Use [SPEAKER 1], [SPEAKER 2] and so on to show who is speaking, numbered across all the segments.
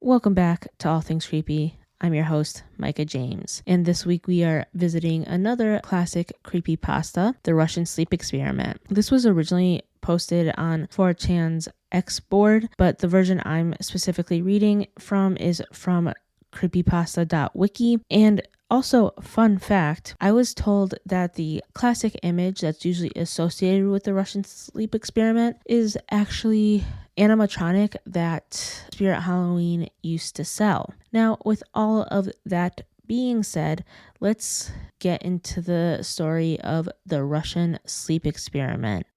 [SPEAKER 1] Welcome back to All Things Creepy. I'm your host, Micah James, and this week we are visiting another classic creepypasta, The Russian Sleep Experiment. This was originally posted on 4chan's X board, but the version I'm specifically reading from is from creepypasta.wiki. And also, fun fact, I was told that the classic image that's usually associated with the Russian sleep experiment is actually animatronic that Spirit Halloween used to sell. Now, with all of that being said, let's get into the story of the Russian sleep experiment.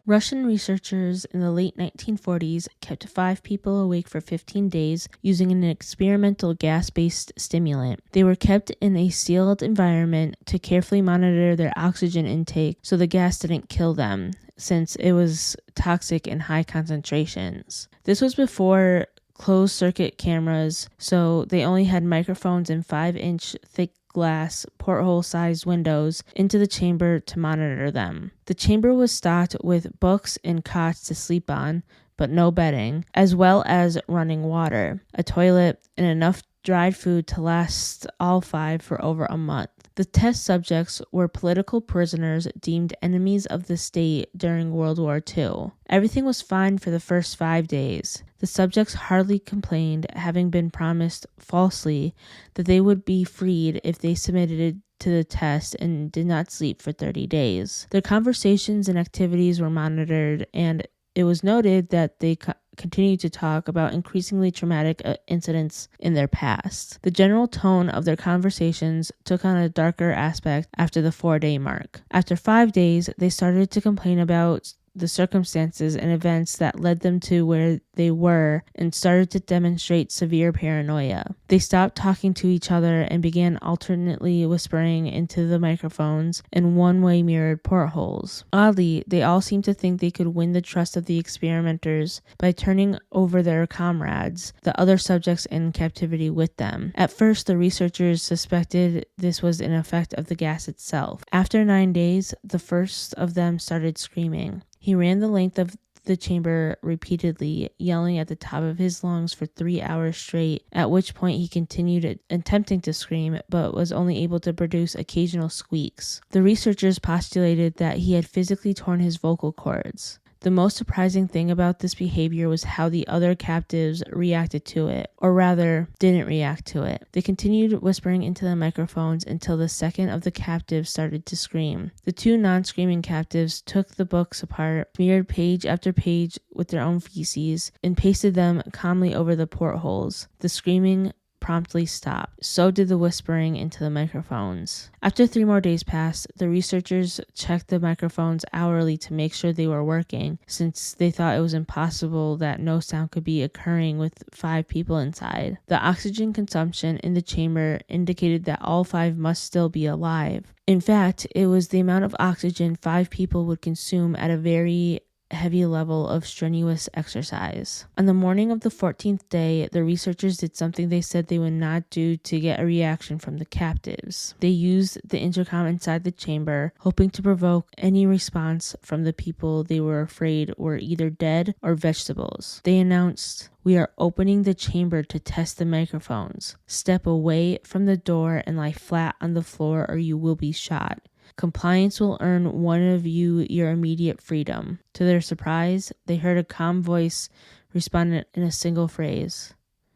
[SPEAKER 1] Russian researchers in the late 1940s kept 5 people awake for 15 days using an experimental gas-based stimulant. They were kept in a sealed environment to carefully monitor their oxygen intake so the gas didn't kill them, since it was toxic in high concentrations. This was before closed-circuit cameras, so they only had microphones and 5-inch thick glass porthole-sized windows into the chamber to monitor them. The chamber was stocked with books and cots to sleep on, but no bedding, as well as running water, a toilet, and enough dried food to last all 5 for over a month. The test subjects were political prisoners deemed enemies of the state during World War II. Everything was fine for the first 5 days. The subjects hardly complained, having been promised falsely that they would be freed if they submitted to the test and did not sleep for 30 days. Their conversations and activities were monitored, and it was noted that they continued to talk about increasingly traumatic incidents in their past. The general tone of their conversations took on a darker aspect after the 4-day mark. After 5 days, they started to complain about the circumstances and events that led them to where they were and started to demonstrate severe paranoia. They stopped talking to each other and began alternately whispering into the microphones in one-way mirrored portholes. Oddly, they all seemed to think they could win the trust of the experimenters by turning over their comrades, the other subjects in captivity, with them. At first, the researchers suspected this was an effect of the gas itself. After 9 days, the first of them started screaming. He ran the length of the chamber repeatedly, yelling at the top of his lungs for 3 hours straight, at which point he continued attempting to scream, but was only able to produce occasional squeaks. The researchers postulated that he had physically torn his vocal cords. The most surprising thing about this behavior was how the other captives reacted to it, or rather, didn't react to it. They continued whispering into the microphones until the second of the captives started to scream. The 2 non-screaming captives took the books apart, smeared page after page with their own feces, and pasted them calmly over the portholes. The screaming promptly stopped. So did the whispering into the microphones. After 3 more days passed, the researchers checked the microphones hourly to make sure they were working, since they thought it was impossible that no sound could be occurring with 5 people inside. The oxygen consumption in the chamber indicated that all 5 must still be alive. In fact, it was the amount of oxygen 5 people would consume at a very heavy level of strenuous exercise. On the morning of the 14th day, the researchers did something they said they would not do to get a reaction from the captives. They used the intercom inside the chamber, hoping to provoke any response from the people they were afraid were either dead or vegetables. They announced, "We are opening the chamber to test the microphones. Step away from the door and lie flat on the floor or you will be shot. Compliance will earn one of you your immediate freedom." To their surprise, they heard a calm voice respond in a single phrase,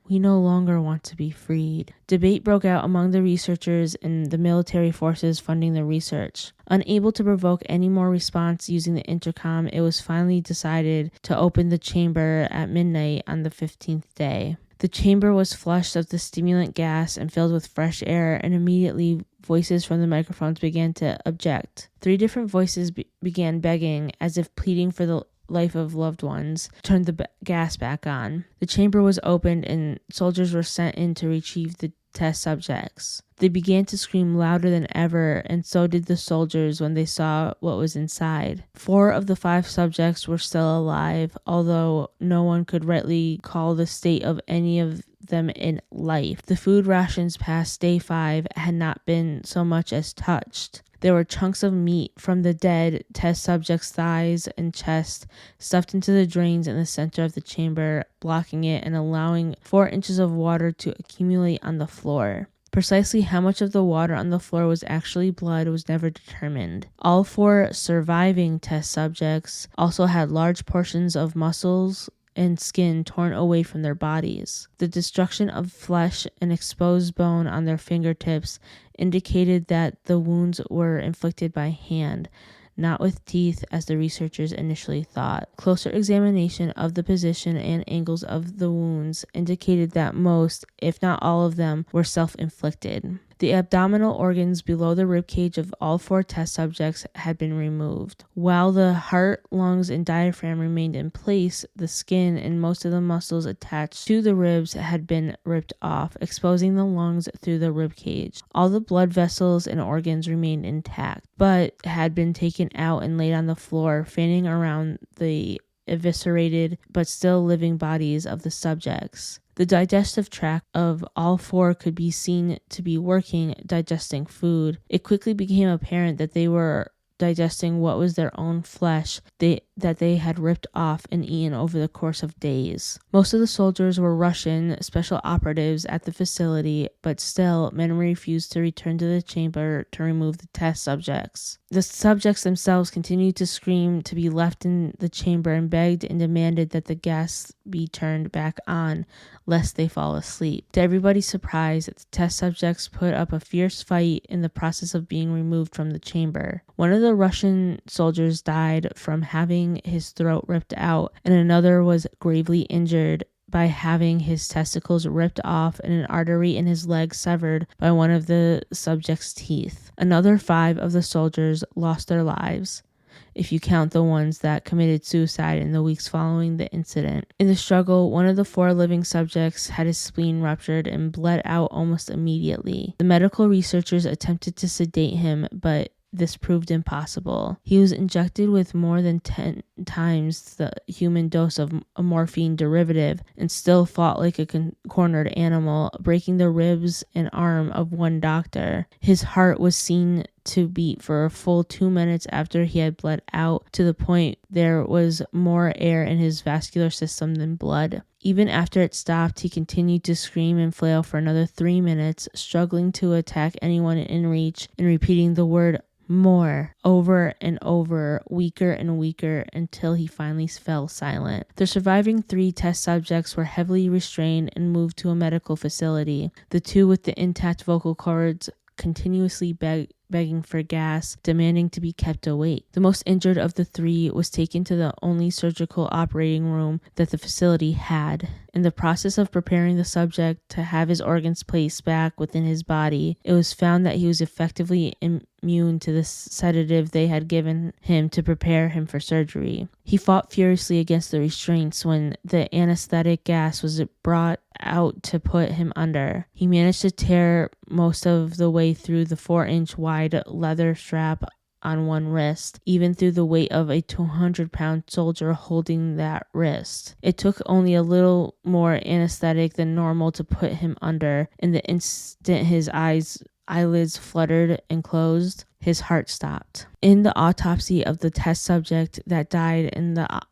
[SPEAKER 1] "We no longer want to be freed." Debate broke out among the researchers and the military forces funding the research. Unable to provoke any more response using the intercom, it was finally decided to open the chamber at midnight on the 15th day. The chamber was flushed of the stimulant gas and filled with fresh air, and immediately voices from the microphones began to object. 3 different voices began begging, as if pleading for the life of loved ones, turned the gas back on. The chamber was opened and soldiers were sent in to retrieve the test subjects. They began to scream louder than ever, and so did the soldiers when they saw what was inside. 4 of the 5 subjects were still alive, although no one could rightly call the state of any of them in life. The food rations past day 5 had not been so much as touched. There were chunks of meat from the dead test subject's thighs and chest stuffed into the drains in the center of the chamber, blocking it and allowing 4 inches of water to accumulate on the floor. Precisely how much of the water on the floor was actually blood was never determined. All 4 surviving test subjects also had large portions of muscles and skin torn away from their bodies. The destruction of flesh and exposed bone on their fingertips indicated that the wounds were inflicted by hand, not with teeth as the researchers initially thought. Closer examination of the position and angles of the wounds indicated that most, if not all of them, were self-inflicted. The abdominal organs below the ribcage of all 4 test subjects had been removed. While the heart, lungs, and diaphragm remained in place, the skin and most of the muscles attached to the ribs had been ripped off, exposing the lungs through the ribcage. All the blood vessels and organs remained intact, but had been taken out and laid on the floor, fanning around the eviscerated but still living bodies of the subjects. The digestive tract of all 4 could be seen to be working, digesting food. It quickly became apparent that they were digesting what was their own flesh that they had ripped off and eaten over the course of days. Most of the soldiers were Russian special operatives at the facility, but still, men refused to return to the chamber to remove the test subjects. The subjects themselves continued to scream to be left in the chamber and begged and demanded that the gas be turned back on, lest they fall asleep. To everybody's surprise, the test subjects put up a fierce fight in the process of being removed from the chamber. One of the Russian soldiers died from having his throat ripped out, and another was gravely injured by having his testicles ripped off and an artery in his leg severed by one of the subject's teeth. Another 5 of the soldiers lost their lives, if you count the ones that committed suicide in the weeks following the incident. In the struggle, one of the 4 living subjects had his spleen ruptured and bled out almost immediately. The medical researchers attempted to sedate him, but this proved impossible. He was injected with more than 10 times the human dose of a morphine derivative and still fought like a cornered animal, breaking the ribs and arm of one doctor. His heart was seen to beat for a full 2 minutes after he had bled out, to the point there was more air in his vascular system than blood. Even after it stopped, he continued to scream and flail for another 3 minutes, struggling to attack anyone in reach and repeating the word more over and over, weaker and weaker, until he finally fell silent. The surviving 3 test subjects were heavily restrained and moved to a medical facility. The 2 with the intact vocal cords continuously begging for gas, demanding to be kept awake. The most injured of the 3 was taken to the only surgical operating room that the facility had. In the process of preparing the subject to have his organs placed back within his body, it was found that he was effectively immune to the sedative they had given him to prepare him for surgery. He fought furiously against the restraints when the anesthetic gas was brought out to put him under. He managed to tear most of the way through the 4-inch wide leather strap on one wrist, even through the weight of a 200-pound soldier holding that wrist. It took only a little more anesthetic than normal to put him under, and the instant his eyelids fluttered and closed, his heart stopped. In the autopsy of the test subject that died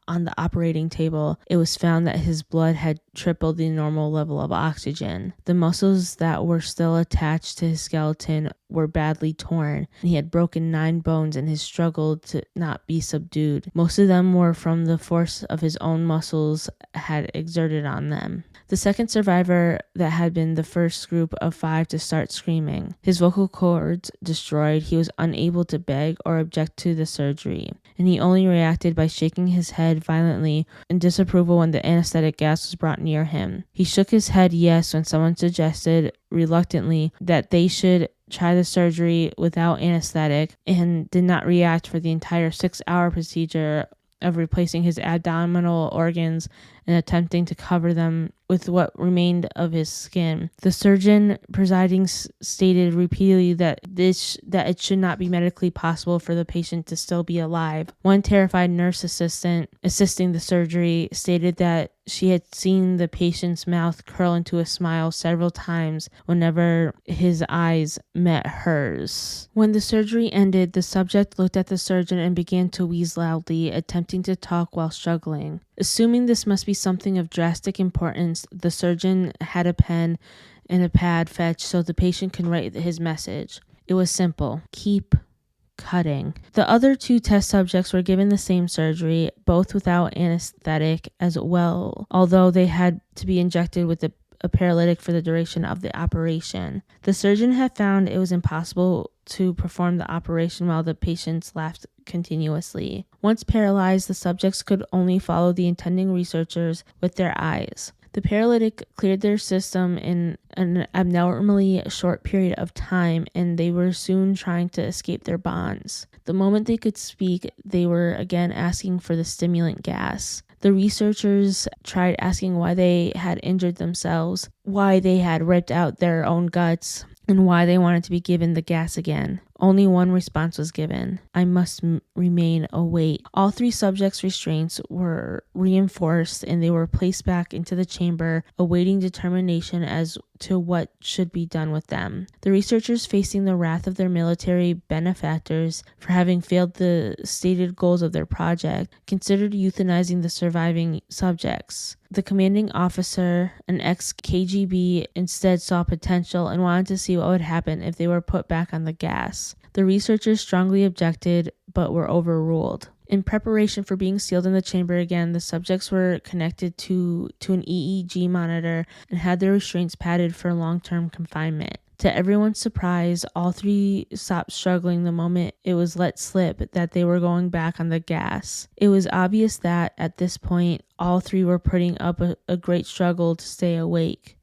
[SPEAKER 1] on the operating table, it was found that his blood had tripled the normal level of oxygen. The muscles that were still attached to his skeleton were badly torn, and he had broken 9 bones in his struggle to not be subdued. Most of them were from the force of his own muscles had exerted on them. The second survivor that had been the first group of 5 to start screaming. His vocal cords destroyed, he was unable to beg or object to the surgery, and he only reacted by shaking his head violently in disapproval when the anesthetic gas was brought near him. He shook his head yes when someone suggested, reluctantly, that they should try the surgery without anesthetic, and did not react for the entire 6-hour procedure of replacing his abdominal organs and attempting to cover them with what remained of his skin. The surgeon presiding stated repeatedly that it should not be medically possible for the patient to still be alive. One terrified nurse assistant assisting the surgery stated that she had seen the patient's mouth curl into a smile several times whenever his eyes met hers. When the surgery ended, the subject looked at the surgeon and began to wheeze loudly, attempting to talk while struggling. Assuming this must be something of drastic importance, the surgeon had a pen and a pad fetched so the patient could write his message. It was simple: keep cutting. The other 2 test subjects were given the same surgery, both without anesthetic as well, although they had to be injected with a paralytic for the duration of the operation. The surgeon had found it was impossible to perform the operation while the patients laughed continuously. Once paralyzed, the subjects could only follow the intending researchers with their eyes. The paralytic cleared their system in an abnormally short period of time, and they were soon trying to escape their bonds. The moment they could speak, they were again asking for the stimulant gas. The researchers tried asking why they had injured themselves, why they had ripped out their own guts, and why they wanted to be given the gas again. Only one response was given: I must remain awake. All 3 subjects' restraints were reinforced and they were placed back into the chamber, awaiting determination as to what should be done with them. The researchers, facing the wrath of their military benefactors for having failed the stated goals of their project, considered euthanizing the surviving subjects. The commanding officer, an ex-KGB, instead saw potential and wanted to see what would happen if they were put back on the gas. The researchers strongly objected, but were overruled. In preparation for being sealed in the chamber again, the subjects were connected to an EEG monitor and had their restraints padded for long-term confinement. To everyone's surprise, all 3 stopped struggling the moment it was let slip that they were going back on the gas. It was obvious that, at this point, all 3 were putting up a great struggle to stay awake.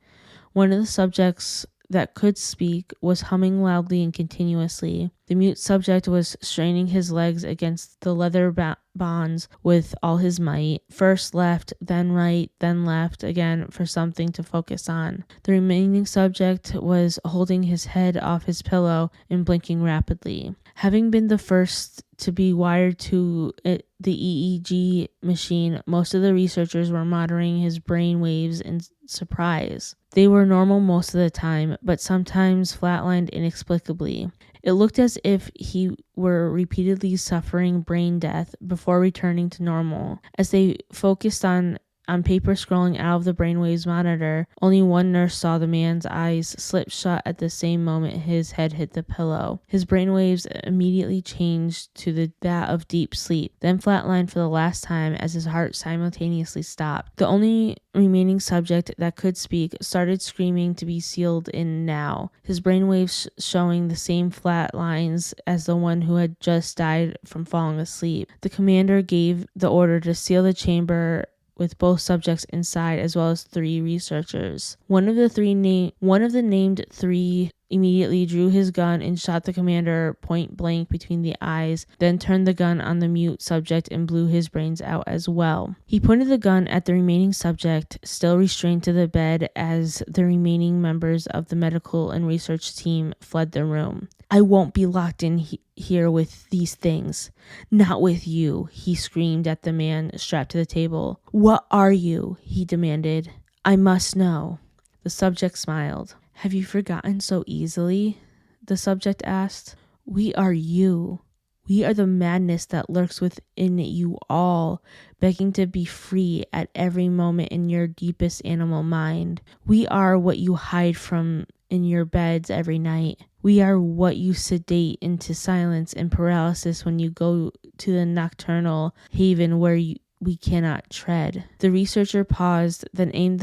[SPEAKER 1] One of the subjects that could speak was humming loudly and continuously. The mute subject was straining his legs against the leather bonds with all his might, first left, then right, then left again for something to focus on. The remaining subject was holding his head off his pillow and blinking rapidly. Having been the first to be wired to the EEG machine, most of the researchers were monitoring his brain waves in surprise. They were normal most of the time, but sometimes flatlined inexplicably. It looked as if he were repeatedly suffering brain death before returning to normal. As they focused on paper scrolling out of the brainwaves monitor, only one nurse saw the man's eyes slip shut at the same moment his head hit the pillow. His brainwaves immediately changed to that of deep sleep, then flatlined for the last time as his heart simultaneously stopped. The only remaining subject that could speak started screaming to be sealed in now, his brainwaves showing the same flat lines as the one who had just died from falling asleep. The commander gave the order to seal the chamber with both subjects inside, as well as 3 researchers. One of the named 3 immediately drew his gun and shot the commander point blank between the eyes, then turned the gun on the mute subject and blew his brains out as well. He pointed the gun at the remaining subject, still restrained to the bed, as the remaining members of the medical and research team fled the room. I won't be locked in here with these things. Not with you, he screamed at the man strapped to the table. What are you? He demanded. I must know. The subject smiled. Have you forgotten so easily? The subject asked. We are you. We are the madness that lurks within you all, begging to be free at every moment in your deepest animal mind. We are what you hide from in your beds every night. We are what you sedate into silence and paralysis when you go to the nocturnal haven where we cannot tread. The researcher paused, then aimed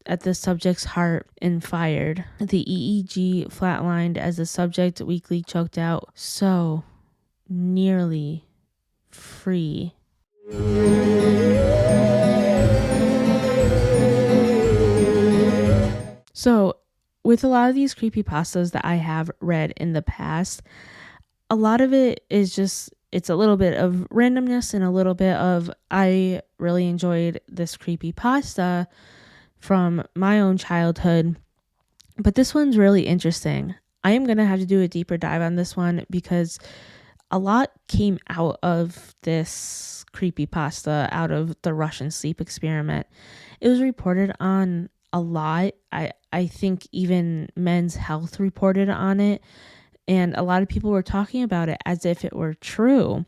[SPEAKER 1] at the subject's heart and fired. The EEG flatlined as the subject weakly choked out, so nearly free. So, with a lot of these creepypastas that I have read in the past, a lot of it is just it's a little bit of randomness and a little bit of I really enjoyed this creepypasta from my own childhood. But this one's really interesting. I am going to have to do a deeper dive on this one because a lot came out of this creepypasta, out of the Russian sleep experiment. It was reported on a lot. I think even Men's Health reported on it, and a lot of people were talking about it as if it were true.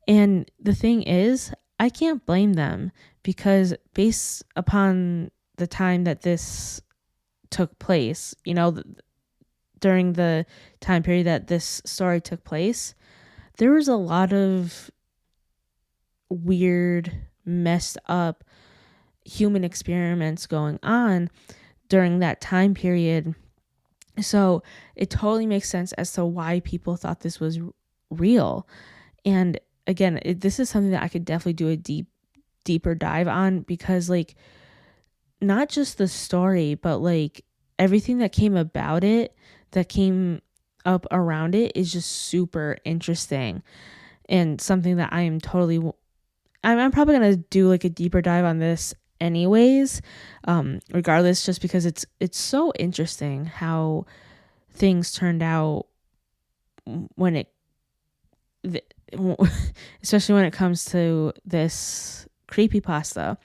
[SPEAKER 1] And the thing is, I can't blame them because based upon the time that this took place, during the time period that this story took place, there was a lot of weird, messed up human experiments going on during that time period. So it totally makes sense as to why people thought this was real. And again, this is something that I could definitely do a deeper dive on because, like, not just the story, but like everything that came about it, that came up around it, is just super interesting and something that I'm probably gonna do like a deeper dive on this anyways, regardless, just because it's so interesting how things turned out especially when it comes to this creepypasta.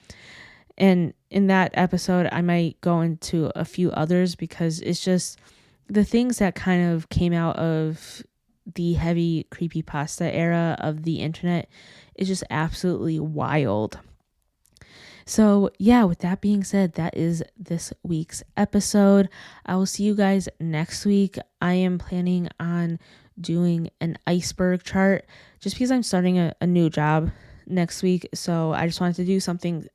[SPEAKER 1] And in that episode, I might go into a few others because it's just the things that kind of came out of the heavy creepypasta era of the internet is just absolutely wild. So yeah, with that being said, that is this week's episode. I will see you guys next week. I am planning on doing an iceberg chart just because I'm starting a new job next week. So I just wanted to do something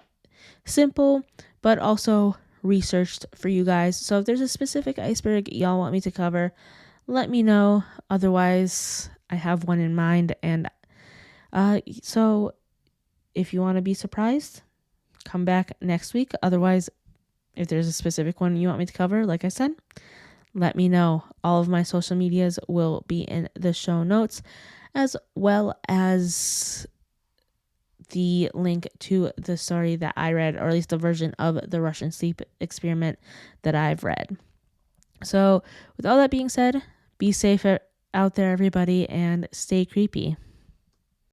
[SPEAKER 1] simple, but also researched for you guys. So if there's a specific iceberg y'all want me to cover, let me know. Otherwise, I have one in mind. And so if you want to be surprised, come back next week. Otherwise, if there's a specific one you want me to cover, like I said, let me know. All of my social medias will be in the show notes, as well as the link to the story that I read, or at least the version of the Russian sleep experiment that I've read. So with all that being said, be safe out there, everybody, and stay creepy.